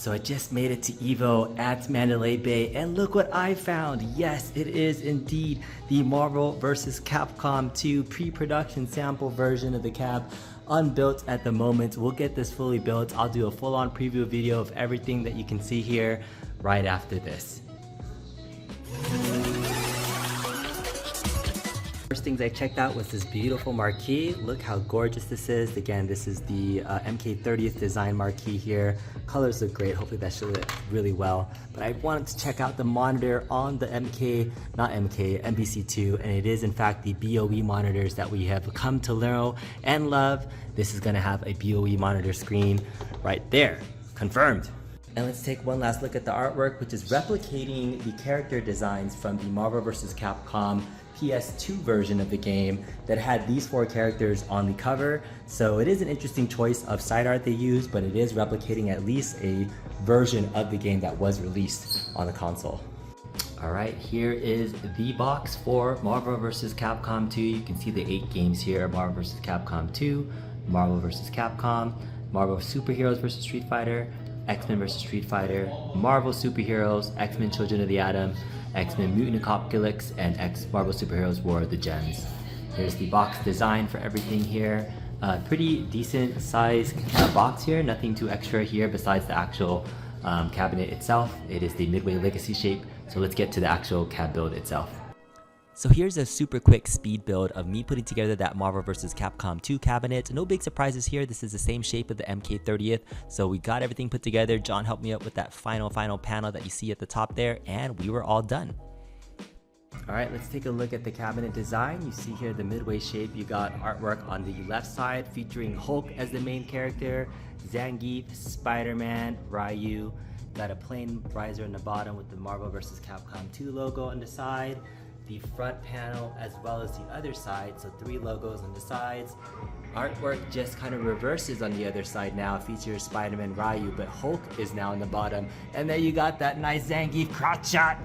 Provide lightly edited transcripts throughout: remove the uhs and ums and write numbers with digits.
So I just made it to Evo at Mandalay Bay, and look what I found. Yes, it is indeed the Marvel vs. Capcom 2 pre-production sample version of the cab, unbuilt at the moment. We'll get this fully built. I'll do a full-on preview video of everything that you can see here right after this. First things I checked out was this beautiful marquee. Look how gorgeous this is. Again, this is the MK30th design marquee here. Colors look great. Hopefully that should look really well. But I wanted to check out the monitor on the MBC2, and it is in fact the BOE monitors that we have come to know and love. This is gonna have a BOE monitor screen right there. Confirmed. And let's take one last look at the artwork, which is replicating the character designs from the Marvel vs. Capcom PS2 version of the game that had these 4 characters on the cover. So it is an interesting choice of side art they use, but it is replicating at least a version of the game that was released on the console. Alright, here is the box for Marvel vs. Capcom 2. You can see the 8 games here: Marvel vs. Capcom 2, Marvel vs. Capcom, Marvel Superheroes vs. Street Fighter, X-Men vs. Street Fighter, Marvel Superheroes, X-Men Children of the Atom, X-Men Mutant Apocalypse, and Marvel Superheroes War of the Gems. Here's the box design for everything here. Pretty decent size box here, nothing too extra here besides the actual cabinet itself. It is the Midway Legacy shape, so let's get to the actual cab build itself. So here's a super quick speed build of me putting together that Marvel vs. Capcom 2 cabinet. No big surprises here. This is the same shape of the MK30th. So we got everything put together. John helped me out with that final panel that you see at the top there, and we were all done. All right, let's take a look at the cabinet design. You see here the Midway shape. You got artwork on the left side featuring Hulk as the main character, Zangief, Spider-Man, Ryu. Got a plain riser on the bottom with the Marvel vs. Capcom 2 logo on the side. The front panel as well as the other side, so 3 logos on the sides. Artwork just kind of reverses on the other side now, features Spider-Man, Ryu, but Hulk is now on the bottom. And then you got that nice Zangief crotch shot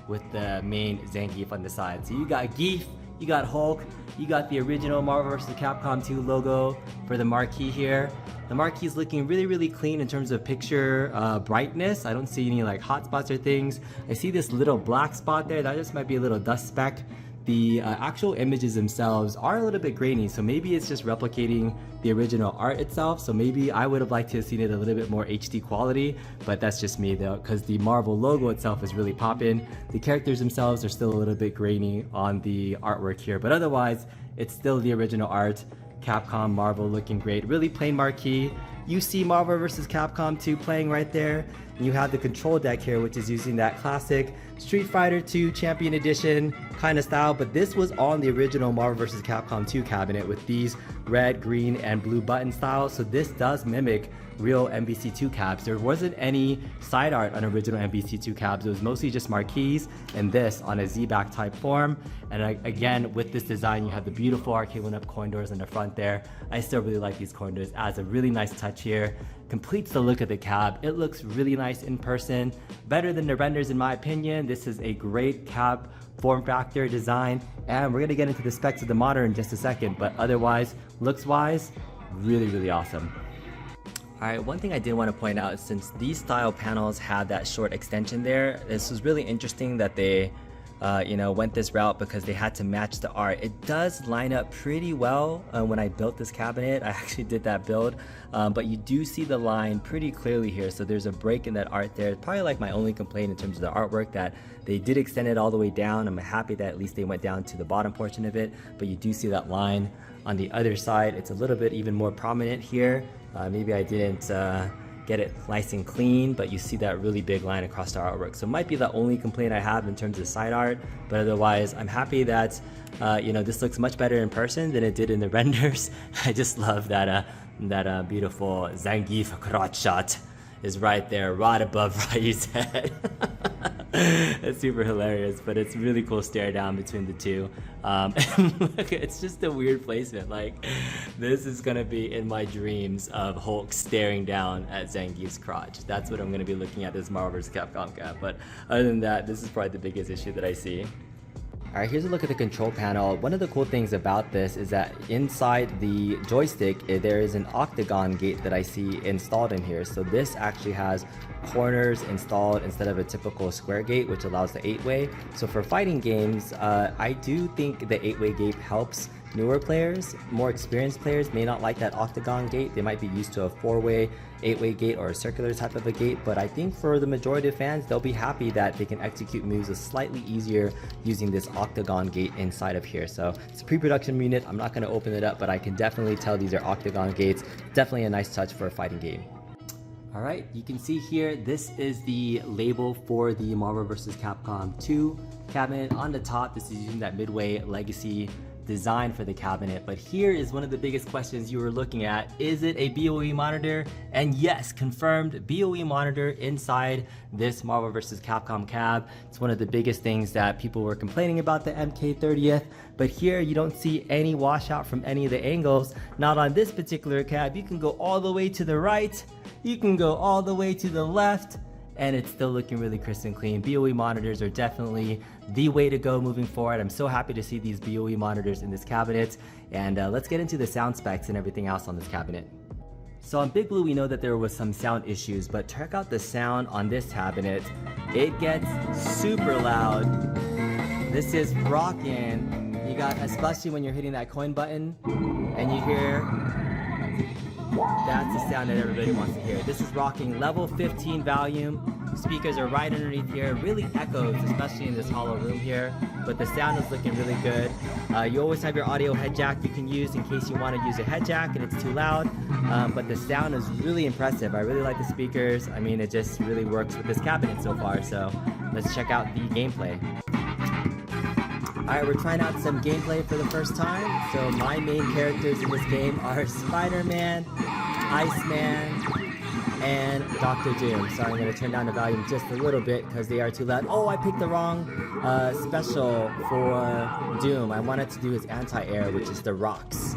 with the main Zangief on the side. So you got Geef, you got Hulk, you got the original Marvel vs. Capcom 2 logo for the marquee here. The marquee is looking really clean in terms of picture brightness. I don't see any like hot spots or things. I see this little black spot there. That just might be a little dust speck. The actual images themselves are a little bit grainy, so maybe it's just replicating the original art itself. So maybe I would have liked to have seen it a little bit more HD quality, but that's just me though, because the Marvel logo itself is really popping. The characters themselves are still a little bit grainy on the artwork here, but otherwise it's still the original art. Capcom, Marvel looking great. Really plain marquee. You see Marvel vs. Capcom 2 playing right there. And you have the control deck here, which is using that classic Street Fighter 2 Champion Edition kind of style, but this was on the original Marvel vs. Capcom 2 cabinet with these red, green, and blue button styles. So this does mimic real MBC2 cabs. There wasn't any side art on original MBC2 cabs. It was mostly just marquees and this on a Z-back type form. And again, with this design, you have the beautiful Arcade1Up coin doors in the front there. I still really like these coin doors. Adds a really nice touch here. Completes the look of the cab. It looks really nice in person. Better than the renders in my opinion. This is a great cab form factor design. And we're gonna get into the specs of the monitor in just a second, but otherwise, looks-wise, really awesome. Alright, one thing I did want to point out is since these style panels have that short extension there, this was really interesting that they went this route because they had to match the art. It does line up pretty well when I built this cabinet. I actually did that build, but you do see the line pretty clearly here. So there's a break in that art there. It's probably like my only complaint in terms of the artwork, that they did extend it all the way down. I'm happy that at least they went down to the bottom portion of it, but you do see that line on the other side. It's a little bit even more prominent here. Maybe I didn't get it nice and clean, but you see that really big line across the artwork. So it might be the only complaint I have in terms of side art, but otherwise I'm happy that this looks much better in person than it did in the renders. I just love that beautiful Zangief crotch shot is right there, right above Ryu's head. It's super hilarious, but it's really cool stare down between the two. Look, it's just a weird placement. Like, this is gonna be in my dreams of Hulk staring down at Zangief's crotch. That's what I'm gonna be looking at this Marvel vs. Capcom cap. But other than that, this is probably the biggest issue that I see. Alright, here's a look at the control panel. One of the cool things about this is that inside the joystick, there is an octagon gate that I see installed in here. So this actually has corners installed instead of a typical square gate, which allows the 8-way. So for fighting games, I do think the 8-way gate helps newer players. More experienced players may not like that octagon gate. They might be used to a 4-way, 8-way gate or a circular type of a gate, but I think for the majority of fans, they'll be happy that they can execute moves a slightly easier using this octagon gate inside of here. So it's a pre-production unit. I'm not going to open it up, but I can definitely tell these are octagon gates. Definitely a nice touch for a fighting game. Alright, you can see here, this is the label for the Marvel vs. Capcom 2 cabinet. On the top, this is using that Midway Legacy design for the cabinet, but here is one of the biggest questions you were looking at. Is it a BOE monitor? And yes, confirmed BOE monitor inside this Marvel vs. Capcom cab. It's one of the biggest things that people were complaining about the MK30th, but here you don't see any washout from any of the angles. Not on this particular cab. You can go all the way to the right, you can go all the way to the left, and it's still looking really crisp and clean. BOE monitors are definitely the way to go moving forward. I'm so happy to see these BOE monitors in this cabinet, and let's get into the sound specs and everything else on this cabinet. So on Big Blue, we know that there was some sound issues, but check out the sound on this cabinet. It gets super loud. This is rockin'. You got, especially when you're hitting that coin button and you hear, that's the sound that everybody wants to hear. This is rocking level 15 volume. Speakers are right underneath here. Really echoes, especially in this hollow room here. But the sound is looking really good. You always have your audio head jack you can use in case you want to use a head jack and it's too loud. But the sound is really impressive. I really like the speakers. I mean, it just really works with this cabinet so far. So let's check out the gameplay. Alright, we're trying out some gameplay for the first time. So my main characters in this game are Spider-Man, Iceman, and Dr. Doom. So I'm going to turn down the volume just a little bit because they are too loud. Oh, I picked the wrong special for Doom. I wanted to do his anti-air, which is the rocks.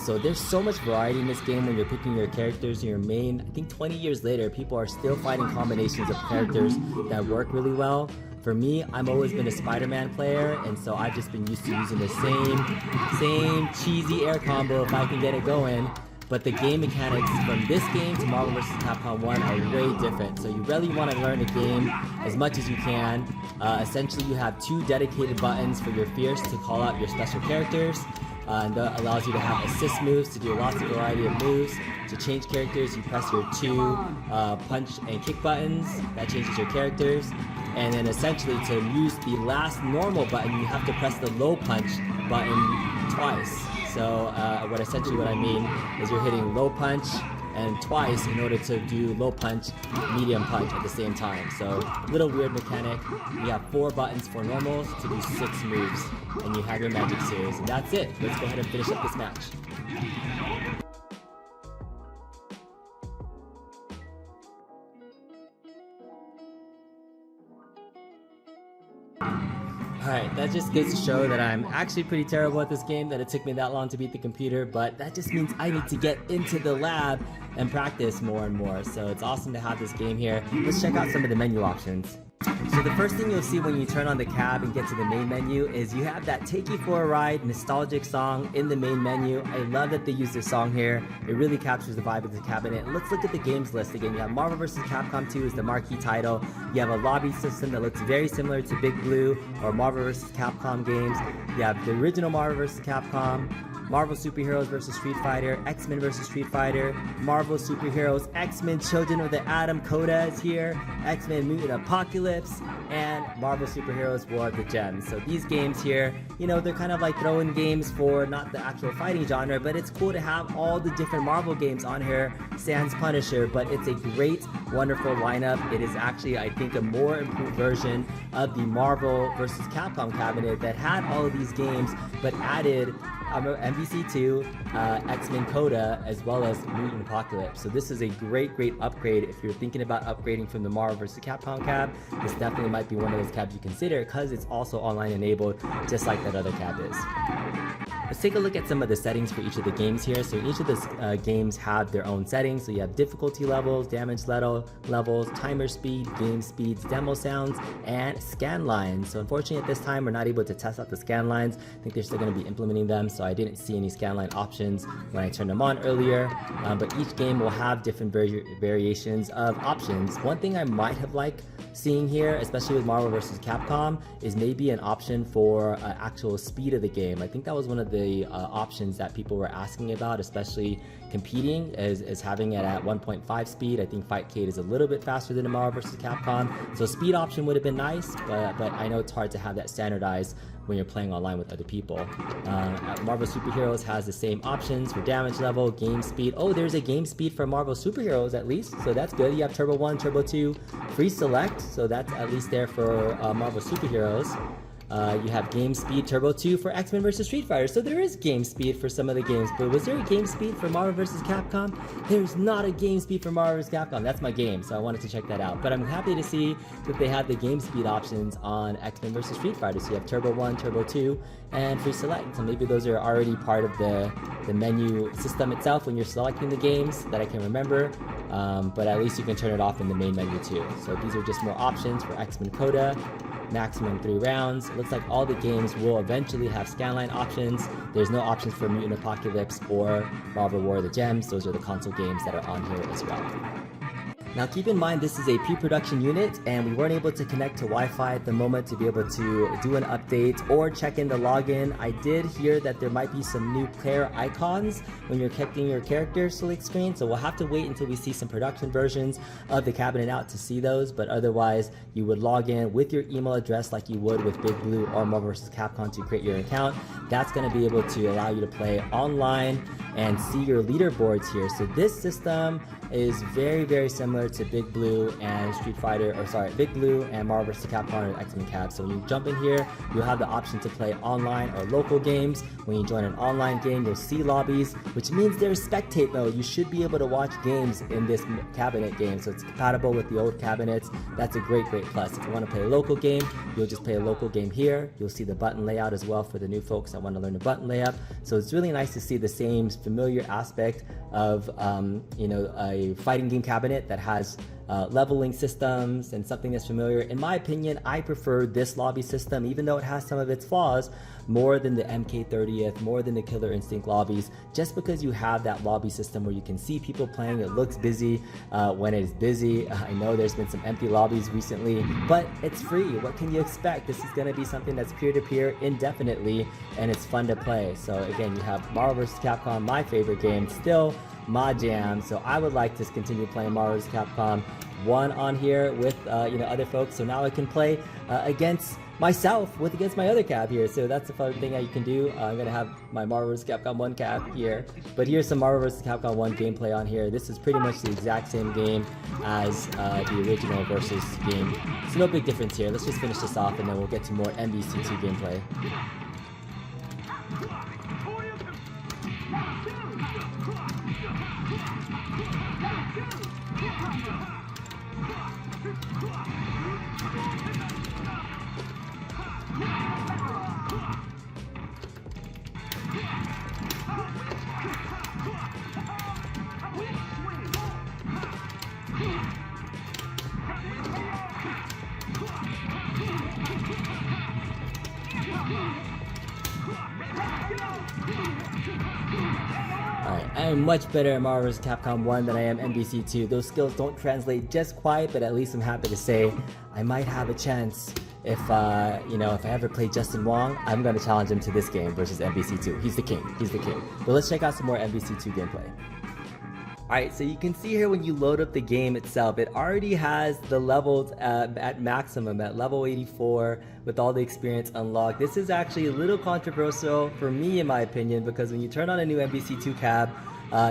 So there's so much variety in this game when you're picking your characters and your main. I think 20 years later, people are still finding combinations of characters that work really well. For me, I've always been a Spider-Man player, and so I've just been used to using the same cheesy air combo if I can get it going. But the game mechanics from this game to Marvel vs. Capcom 1 are way different. So you really want to learn the game as much as you can. Essentially, you have 2 dedicated buttons for your Fierce to call out your special characters. And that allows you to have assist moves to do lots of variety of moves. To change characters, you press your 2 punch and kick buttons. That changes your characters. And then essentially to use the last normal button, you have to press the low punch button twice. So what I mean is you're hitting low punch and twice in order to do low punch, medium punch at the same time. So little weird mechanic. You have 4 buttons for normals to do 6 moves, and you have your magic series, and that's it. Let's go ahead and finish up this match. Alright, that just goes to show that I'm actually pretty terrible at this game, that it took me that long to beat the computer, but that just means I need to get into the lab and practice more and more. So it's awesome to have this game here. Let's check out some of the menu options. So the first thing you'll see when you turn on the cab and get to the main menu is you have that Take You For A Ride nostalgic song in the main menu. I love that they use this song here. It really captures the vibe of the cabinet. Let's look at the games list again. You have Marvel vs. Capcom 2 is the marquee title. You have a lobby system that looks very similar to Big Blue or Marvel vs. Capcom games. You have the original Marvel vs. Capcom, Marvel Superheroes vs. Street Fighter, X-Men vs. Street Fighter, Marvel Superheroes, X-Men Children of the Atom, COTA is here, X-Men Mutant Apocalypse, and Marvel Superheroes War of the Gems. So these games here, you know, they're kind of like throw-in games for not the actual fighting genre, but it's cool to have all the different Marvel games on here, sans Punisher, but it's a great, wonderful lineup. It is actually, I think, a more improved version of the Marvel vs. Capcom cabinet that had all of these games, but added MVC2, X-Men COTA, as well as Mutant Apocalypse. So this is a great upgrade if you're thinking about upgrading from the Marvel vs. Capcom cab. This definitely might be one of those cabs you consider because it's also online enabled, just like that other cab is. Let's take a look at some of the settings for each of the games here. So each of the games have their own settings. So you have difficulty levels, damage levels, timer speed, game speeds, demo sounds, and scan lines. So unfortunately at this time we're not able to test out the scan lines. I think they're still going to be implementing them, so I didn't see any scan line options when I turned them on earlier. But each game will have different variations of options. One thing I might have liked seeing here, especially with Marvel vs. Capcom, is maybe an option for actual speed of the game. I think that was one of the options that people were asking about, especially competing, is having it at 1.5 speed. I think Fightcade is a little bit faster than a Marvel vs. Capcom, so speed option would have been nice, but I know it's hard to have that standardized when you're playing online with other people. Marvel Superheroes has the same options for damage level, game speed. Oh, there's a game speed for Marvel Superheroes at least, so that's good. You have Turbo 1, Turbo 2, free select, so that's at least there for Marvel Superheroes. You have game speed Turbo 2 for X-Men vs. Street Fighter, so there is game speed for some of the games, but was there a game speed for Marvel vs. Capcom? There's not a game speed for Marvel vs. Capcom. That's my game, so I wanted to check that out. But I'm happy to see that they have the game speed options on X-Men vs. Street Fighter, so you have Turbo 1, Turbo 2, and free select. So maybe those are already part of the menu system itself when you're selecting the games that I can remember, but at least you can turn it off in the main menu too. So these are just more options for X-Men COTA. Maximum 3 rounds. It looks like all the games will eventually have scanline options. There's no options for Mutant Apocalypse or Marvel War of the Gems. Those are the console games that are on here as well. Now keep in mind this is a pre-production unit and we weren't able to connect to Wi-Fi at the moment to be able to do an update or check in the login. I did hear that there might be some new player icons when you're checking your character select screen, so we'll have to wait until we see some production versions of the cabinet out to see those, but otherwise you would log in with your email address like you would with Big Blue or Marvel vs. Capcom to create your account. That's going to be able to allow you to play online and see your leaderboards here. So this system is very, very similar to Big Blue and Big Blue and Marvel vs. Capcom or X-Men Cap. So when you jump in here, you'll have the option to play online or local games. When you join an online game, you'll see lobbies, which means there's spectate mode. You should be able to watch games in this cabinet game. So it's compatible with the old cabinets. That's a great, great plus. If you want to play a local game, you'll just play a local game here. You'll see the button layout as well for the new folks that want to learn the button layout. So it's really nice to see the same familiar aspect of a fighting game cabinet that has leveling systems and something that's familiar. In my opinion, I prefer this lobby system, even though it has some of its flaws, more than the MK30th, more than the Killer Instinct lobbies, just because you have that lobby system where you can see people playing. It looks busy when it is busy. I know there's been some empty lobbies recently, but it's free. What can you expect? This is going to be something that's peer-to-peer indefinitely, and it's fun to play. So again, you have Marvel vs. Capcom, my favorite game, still my jam. So I would like to continue playing Marvel vs. Capcom 1 on here with other folks. So now I can play against myself against my other cab here. So that's the fun thing that you can do. I'm gonna have my Marvel vs. Capcom 1 cab here, but here's some Marvel vs. Capcom 1 gameplay on here. This is pretty much the exact same game as the original versus game. So no big difference here. Let's just finish this off and then we'll get to more MVC2 gameplay. I am much better at Marvel vs. Capcom 1 than I am MVC2. Those skills don't translate just quite, but at least I'm happy to say I might have a chance. If if I ever play Justin Wong, I'm going to challenge him to this game versus MVC2. He's the king. He's the king. But let's check out some more MVC2 gameplay. Alright, so you can see here when you load up the game itself, it already has the levels at maximum, at level 84, with all the experience unlocked. This is actually a little controversial for me, in my opinion, because when you turn on a new MVC2 cab,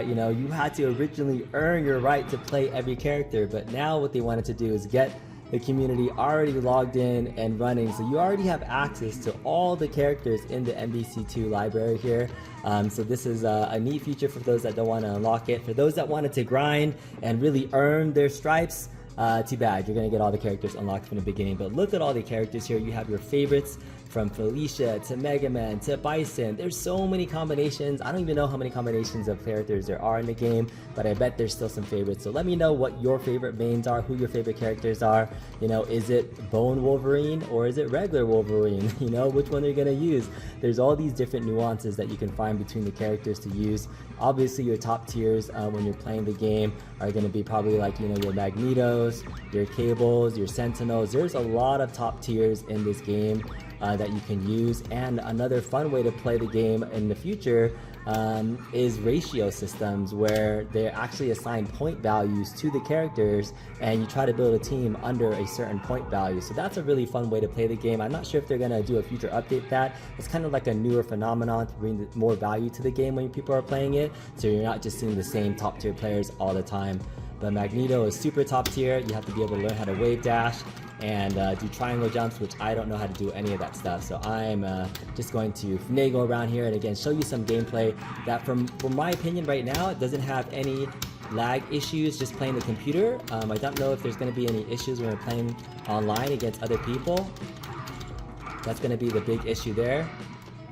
you had to originally earn your right to play every character, but now what they wanted to do is get the community already logged in and running, so you already have access to all the characters in the MVC2 library here. So this is a neat feature for those that don't want to unlock it. For those that wanted to grind and really earn their stripes, too bad. You're gonna get all the characters unlocked from the beginning. But look at all the characters here. You have your favorites from Felicia to Mega Man to Bison. There's so many combinations. I don't even know how many combinations of characters there are in the game, but I bet there's still some favorites. So let me know what your favorite mains are, who your favorite characters are. You know, is it Bone Wolverine or is it regular Wolverine? You know, which one are you gonna use? There's all these different nuances that you can find between the characters to use. Obviously, your top tiers when you're playing the game are gonna be probably like, you know, your Magnetos, your Cables, your Sentinels. There's a lot of top tiers in this game that you can use. And another fun way to play the game in the future is ratio systems, where they actually assign point values to the characters and you try to build a team under a certain point value. So that's a really fun way to play the game. I'm not sure if they're going to do a future update that. It's kind of like a newer phenomenon to bring more value to the game when people are playing it, so you're not just seeing the same top tier players all the time. But Magneto is super top tier. You have to be able to learn how to wave dash and do triangle jumps, which I don't know how to do any of that stuff. So I'm just going to finagle around here and again show you some gameplay that from my opinion right now, it doesn't have any lag issues just playing the computer. I don't know if there's going to be any issues when we're playing online against other people. That's going to be the big issue there.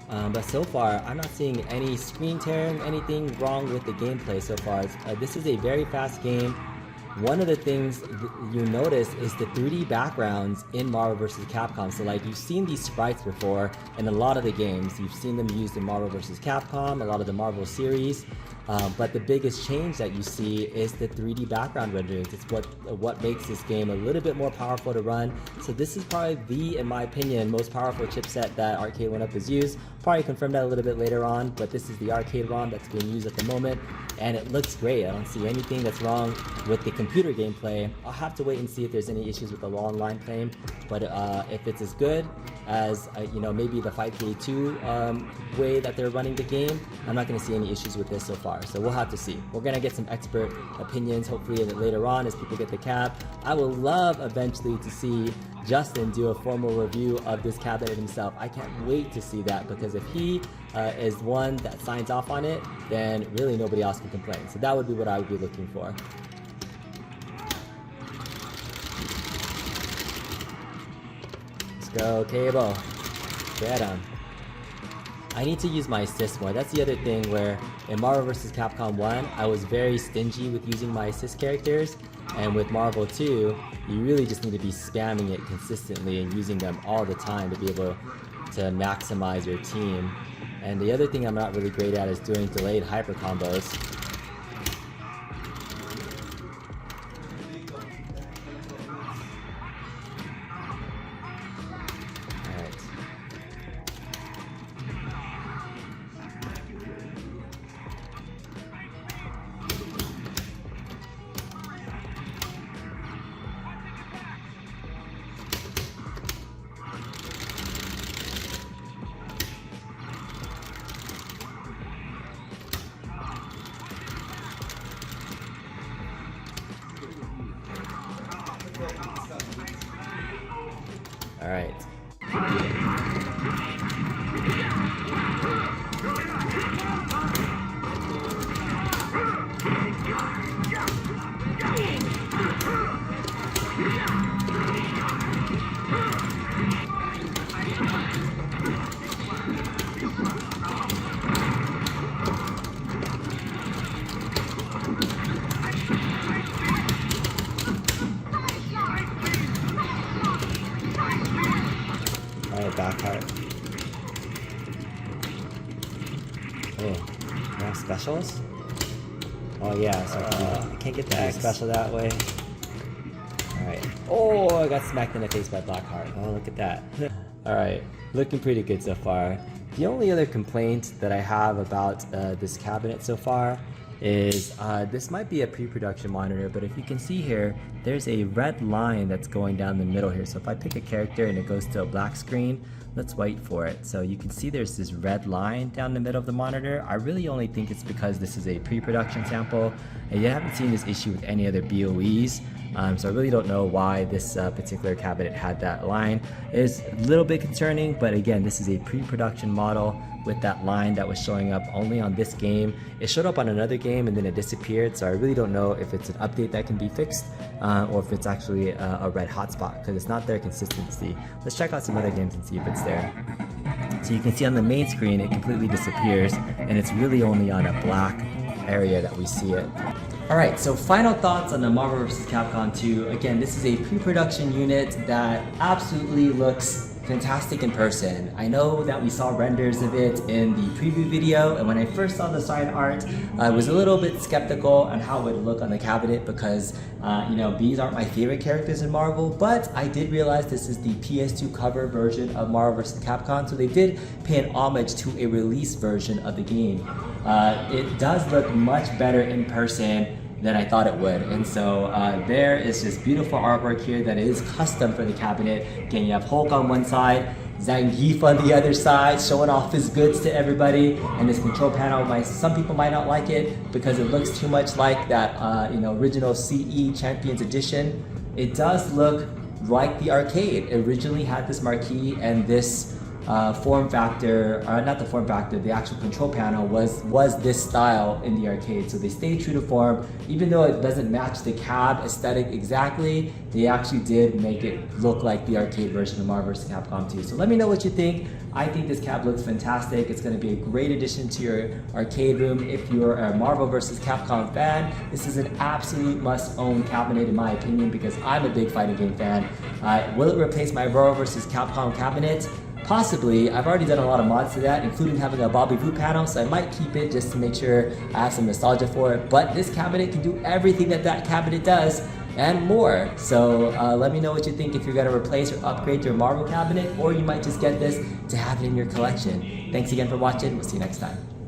But so far, I'm not seeing any screen tearing, anything wrong with the gameplay so far. This is a very fast game. One of the things you notice is the 3D backgrounds in Marvel vs. Capcom. So like, you've seen these sprites before in a lot of the games. You've seen them used in Marvel vs. Capcom, a lot of the Marvel series. But the biggest change that you see is the 3D background renderings. It's what makes this game a little bit more powerful to run. So this is probably in my opinion, most powerful chipset that Arcade1Up has used. Probably confirm that a little bit later on, but this is the arcade ROM that's being used at the moment, and it looks great. I don't see anything that's wrong with the computer gameplay. I'll have to wait and see if there's any issues with the online playing, but if it's as good as you know, maybe the 5K2 way that they're running the game, I'm not going to see any issues with this so far. So we'll have to see. We're going to get some expert opinions hopefully later on as people get the cap. I would love eventually to see Justin do a formal review of this cabinet himself. I can't wait to see that, because if he is one that signs off on it, then really nobody else can complain. So that would be what I would be looking for. Let's go, Cable. Get him. I need to use my assist more. That's the other thing, where in Marvel vs. Capcom 1, I was very stingy with using my assist characters, and with Marvel 2, you really just need to be spamming it consistently and using them all the time to be able to maximize your team. And the other thing I'm not really great at is doing delayed hyper combos. All right. Back heart. Oh, now specials? Oh yeah, so I can't get the special that way. Alright. Oh, I got smacked in the face by Blackheart. Oh, look at that. Alright, looking pretty good so far. The only other complaint that I have about this cabinet so far is this might be a pre-production monitor, but if you can see here, there's a red line that's going down the middle here. So if I pick a character and it goes to a black screen, let's wait for it. So you can see there's this red line down the middle of the monitor. I really only think it's because this is a pre-production sample, and you haven't seen this issue with any other BOEs. So I really don't know why this particular cabinet had that line. It's a little bit concerning, but again, this is a pre-production model with that line that was showing up only on this game. It showed up on another game and then it disappeared, so I really don't know if it's an update that can be fixed or if it's actually a red hotspot, because it's not there consistency. Let's check out some other games and see if it's there. So you can see on the main screen it completely disappears, and it's really only on a black area that we see it. Alright, so final thoughts on the Marvel vs. Capcom 2. Again, this is a pre-production unit that absolutely looks fantastic in person. I know that we saw renders of it in the preview video, and when I first saw the side art, I was a little bit skeptical on how it would look on the cabinet because, you know, these aren't my favorite characters in Marvel, but I did realize this is the PS2 cover version of Marvel vs. Capcom, so they did pay an homage to a release version of the game. It does look much better in person than I thought it would, and so there is this beautiful artwork here that is custom for the cabinet. Again, you have Hulk on one side, Zangief on the other side, showing off his goods to everybody, and this control panel, some people might not like it because it looks too much like that you know, original CE Champions Edition. It does look like the arcade. It originally had this marquee and this form factor, or not the form factor, the actual control panel was this style in the arcade. So they stayed true to form. Even though it doesn't match the cab aesthetic exactly, they actually did make it look like the arcade version of Marvel vs. Capcom 2. So let me know what you think. I think this cab looks fantastic. It's going to be a great addition to your arcade room. If you're a Marvel vs. Capcom fan, this is an absolute must-own cabinet in my opinion, because I'm a big fighting game fan. Will it replace my Marvel vs. Capcom cabinet? Possibly. I've already done a lot of mods to that, including having a Bobby Boo panel, so I might keep it just to make sure I have some nostalgia for it. But this cabinet can do everything that that cabinet does and more. So let me know what you think, if you're going to replace or upgrade your Marvel cabinet, or you might just get this to have it in your collection. Thanks again for watching. We'll see you next time.